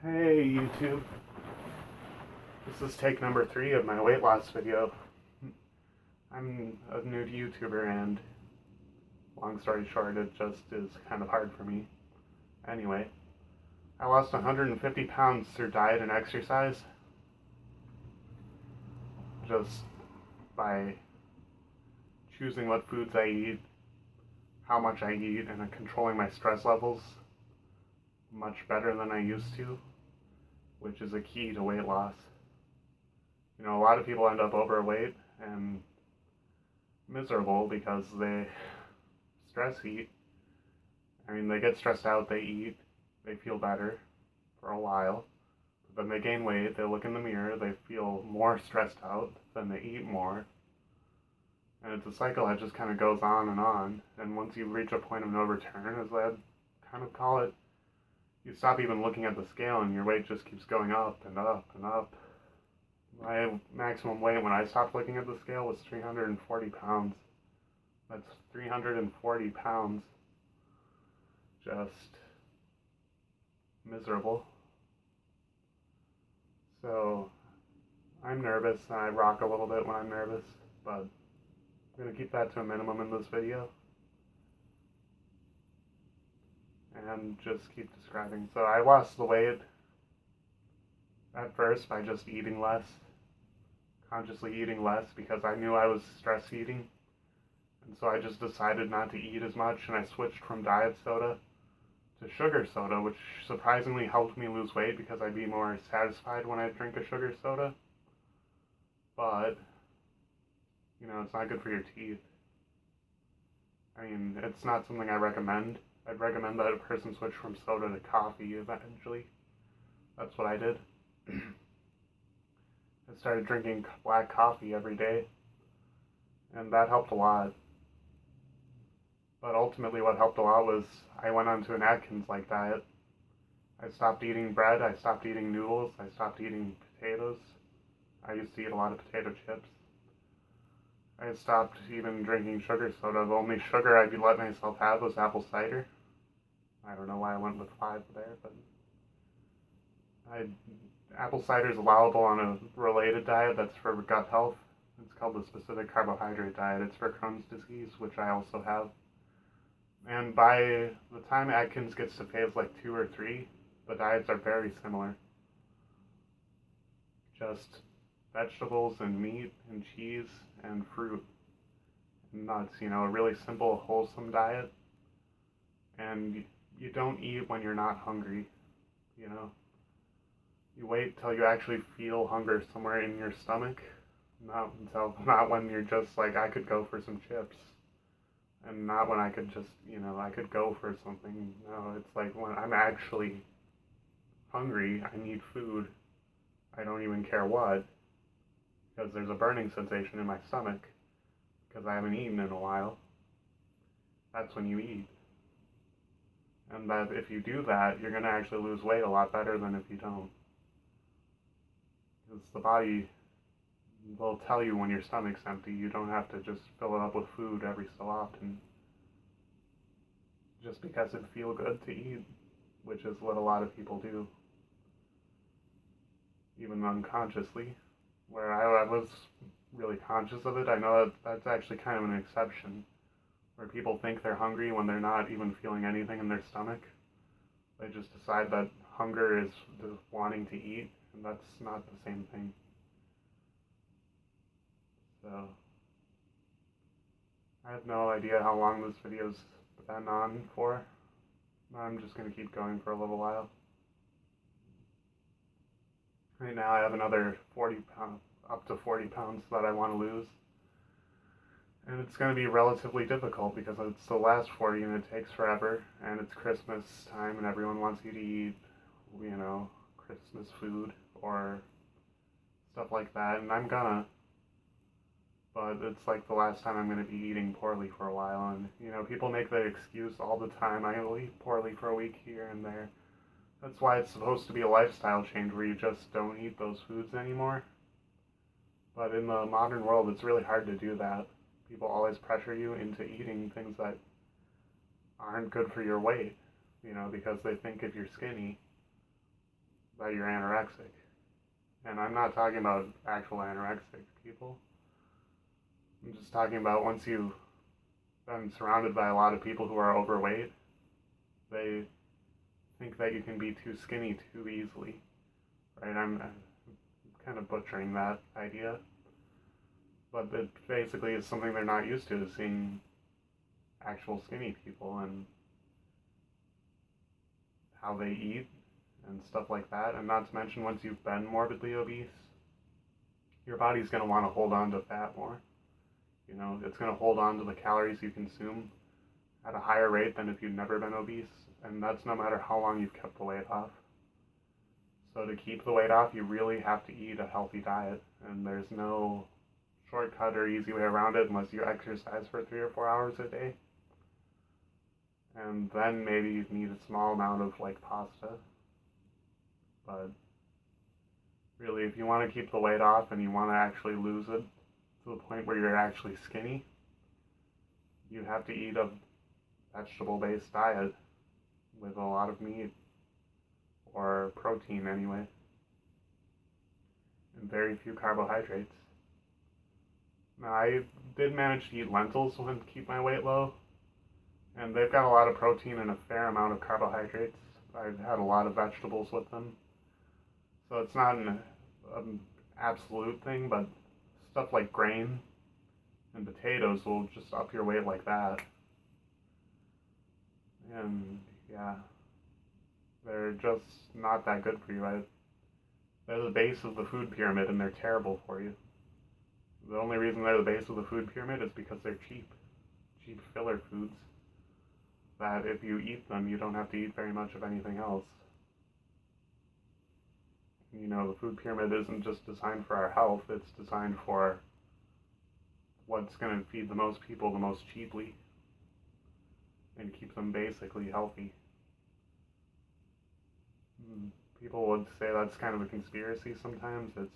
Hey YouTube, this is take number 3 of my weight loss video. I'm a new YouTuber and long story short, it just is kind of hard for me. Anyway, I lost 150 pounds through diet and exercise just by choosing what foods I eat, how much I eat, and controlling my stress levels much better than I used to, which is a key to weight loss. You know, a lot of people end up overweight and miserable because they stress eat. I mean, they get stressed out, they eat, they feel better for a while, but then they gain weight, they look in the mirror, they feel more stressed out, then they eat more. And it's a cycle that just kind of goes on, and once you reach a point of no return, as I kind of call it, you stop even looking at the scale and your weight just keeps going up and up and up. My maximum weight when I stopped looking at the scale was 340 pounds. That's 340 pounds. Just miserable. So I'm nervous and I rock a little bit when I'm nervous, but I'm going to keep that to a minimum in this video. And just keep describing. So I lost the weight at first by just eating less, consciously eating less, because I knew I was stress eating. And so I just decided not to eat as much, and I switched from diet soda to sugar soda, which surprisingly helped me lose weight because I'd be more satisfied when I drink a sugar soda. But, you know, it's not good for your teeth. I mean, it's not something I recommend. I'd recommend that a person switch from soda to coffee eventually. That's what I did. I started drinking black coffee every day, and that helped a lot. But ultimately what helped a lot was I went onto an Atkins-like diet. I stopped eating bread, I stopped eating noodles, I stopped eating potatoes. I used to eat a lot of potato chips. I stopped even drinking sugar soda. The only sugar I'd let myself have was apple cider. I don't know why I went with 5 there, but apple cider is allowable on a related diet that's for gut health. It's called the specific carbohydrate diet. It's for Crohn's disease, which I also have. And by the time Atkins gets to phase like 2 or 3, the diets are very similar. Just vegetables and meat and cheese and fruit and nuts, you know, a really simple, wholesome diet. And you don't eat when you're not hungry, you know. You wait till you actually feel hunger somewhere in your stomach, not when you're just like, I could go for some chips. And not when I could just, you know, I could go for something. No, it's like when I'm actually hungry, I need food. I don't even care what, because there's a burning sensation in my stomach, because I haven't eaten in a while. That's when you eat. And that if you do that, you're going to actually lose weight a lot better than if you don't. Because the body will tell you when your stomach's empty. You don't have to just fill it up with food every so often, just because it feels good to eat, which is what a lot of people do, even unconsciously. Where I was really conscious of it, I know that's actually kind of an exception, where people think they're hungry when they're not even feeling anything in their stomach. They just decide that hunger is the wanting to eat, and that's not the same thing. So, I have no idea how long this video's been on for. I'm just going to keep going for a little while. Right now I have another 40 pounds, up to 40 pounds that I want to lose. And it's going to be relatively difficult because it's the last 40 and it takes forever. And it's Christmas time and everyone wants you to eat, you know, Christmas food or stuff like that. And I'm gonna. But it's like the last time I'm going to be eating poorly for a while. And, you know, people make the excuse all the time, I will eat poorly for a week here and there. That's why it's supposed to be a lifestyle change where you just don't eat those foods anymore. But in the modern world, it's really hard to do that. People always pressure you into eating things that aren't good for your weight, you know, because they think if you're skinny, that you're anorexic. And I'm not talking about actual anorexic people. I'm just talking about once you've been surrounded by a lot of people who are overweight, they think that you can be too skinny too easily, right? I'm kind of butchering that idea, but it basically is something they're not used to, is seeing actual skinny people and how they eat and stuff like that. And not to mention, once you've been morbidly obese, your body's going to want to hold on to fat more. You know, it's going to hold on to the calories you consume at a higher rate than if you'd never been obese, and that's no matter how long you've kept the weight off. So to keep the weight off, you really have to eat a healthy diet, and there's no shortcut or easy way around it unless you exercise for 3 or 4 hours a day. And then maybe you need a small amount of like pasta. But really, if you want to keep the weight off and you want to actually lose it to the point where you're actually skinny, you have to eat a vegetable-based diet with a lot of meat, or protein anyway, and very few carbohydrates. Now, I did manage to eat lentils to keep my weight low, and they've got a lot of protein and a fair amount of carbohydrates. I've had a lot of vegetables with them, so it's not an absolute thing, but stuff like grain and potatoes will just up your weight like that. And yeah, they're just not that good for you. They're the base of the food pyramid, and they're terrible for you. The only reason they're the base of the food pyramid is because they're cheap filler foods, that if you eat them, you don't have to eat very much of anything else. You know, the food pyramid isn't just designed for our health, it's designed for what's going to feed the most people the most cheaply and keep them basically healthy. People would say that's kind of a conspiracy sometimes. It's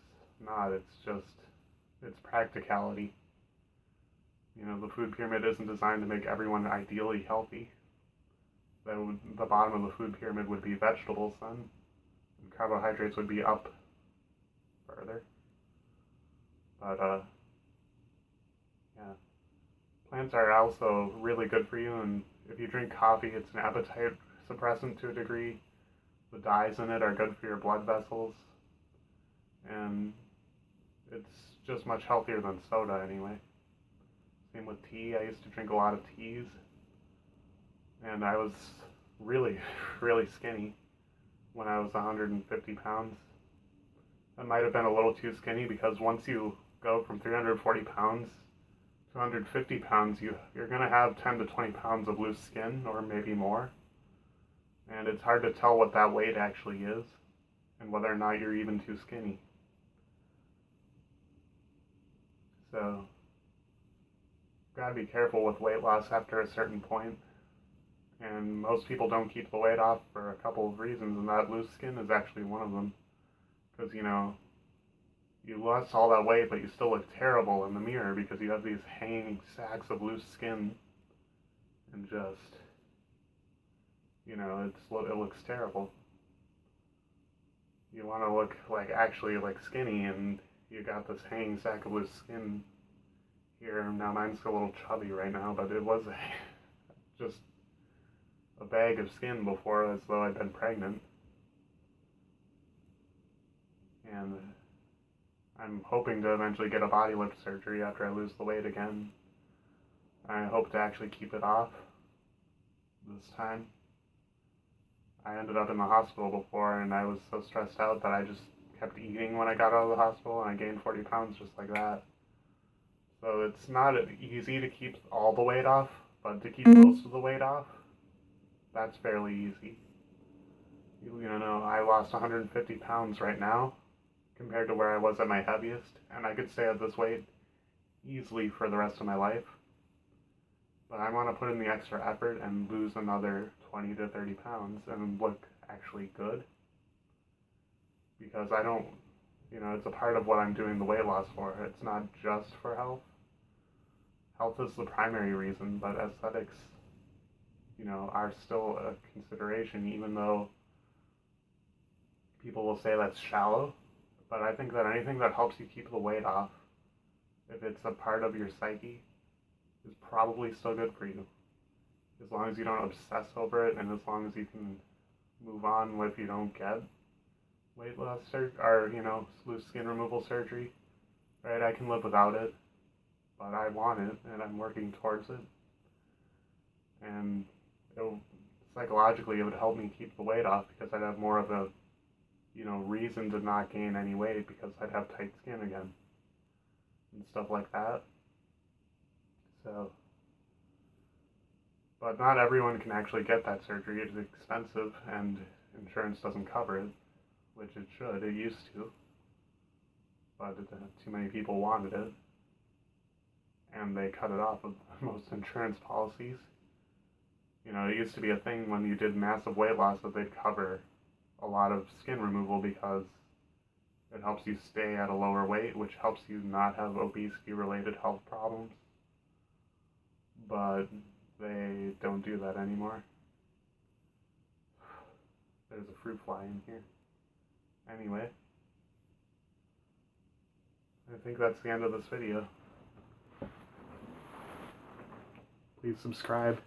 not, it's practicality. You know, the food pyramid isn't designed to make everyone ideally healthy. The bottom of the food pyramid would be vegetables then, and carbohydrates would be up further. But yeah, plants are also really good for you, and if you drink coffee, it's an appetite suppressant to a degree. The dyes in it are good for your blood vessels, and it's just much healthier than soda anyway. Same with tea. I used to drink a lot of teas, and I was really, really skinny when I was 150 pounds. That might have been a little too skinny, because once you go from 340 pounds to 150 pounds, you're going to have 10 to 20 pounds of loose skin, or maybe more. And it's hard to tell what that weight actually is, and whether or not you're even too skinny. So, gotta be careful with weight loss after a certain point. And most people don't keep the weight off for a couple of reasons, and that loose skin is actually one of them. Because, you know, you lost all that weight, but you still look terrible in the mirror because you have these hanging sacks of loose skin, and just, you know, it looks terrible. You want to look like actually like skinny, and you got this hanging sack of loose skin here. Now mine's a little chubby right now, but it was just a bag of skin before, as though I'd been pregnant. And I'm hoping to eventually get a body lift surgery after I lose the weight again. I hope to actually keep it off this time. I ended up in the hospital before, and I was so stressed out that I just kept eating when I got out of the hospital, and I gained 40 pounds just like that. So it's not easy to keep all the weight off, but to keep most of the weight off, that's fairly easy. You know, I lost 150 pounds right now compared to where I was at my heaviest, and I could stay at this weight easily for the rest of my life. But I want to put in the extra effort and lose another 20 to 30 pounds and look actually good. Because I don't, you know, it's a part of what I'm doing the weight loss for. It's not just for health. Health is the primary reason, but aesthetics, you know, are still a consideration, even though people will say that's shallow, but I think that anything that helps you keep the weight off, if it's a part of your psyche, is probably still good for you. As long as you don't obsess over it, and as long as you can move on if you don't get weight loss or loose skin removal surgery, right? I can live without it, but I want it, and I'm working towards it. And psychologically, it would help me keep the weight off because I'd have more of a reason to not gain any weight because I'd have tight skin again and stuff like that. So, but not everyone can actually get that surgery. It's expensive and insurance doesn't cover it, which it should. It used to, but too many people wanted it, and they cut it off of most insurance policies. It used to be a thing when you did massive weight loss that they'd cover a lot of skin removal because it helps you stay at a lower weight, which helps you not have obesity-related health problems. But they don't do that anymore. There's a fruit fly in here. Anyway, I think that's the end of this video. Please subscribe.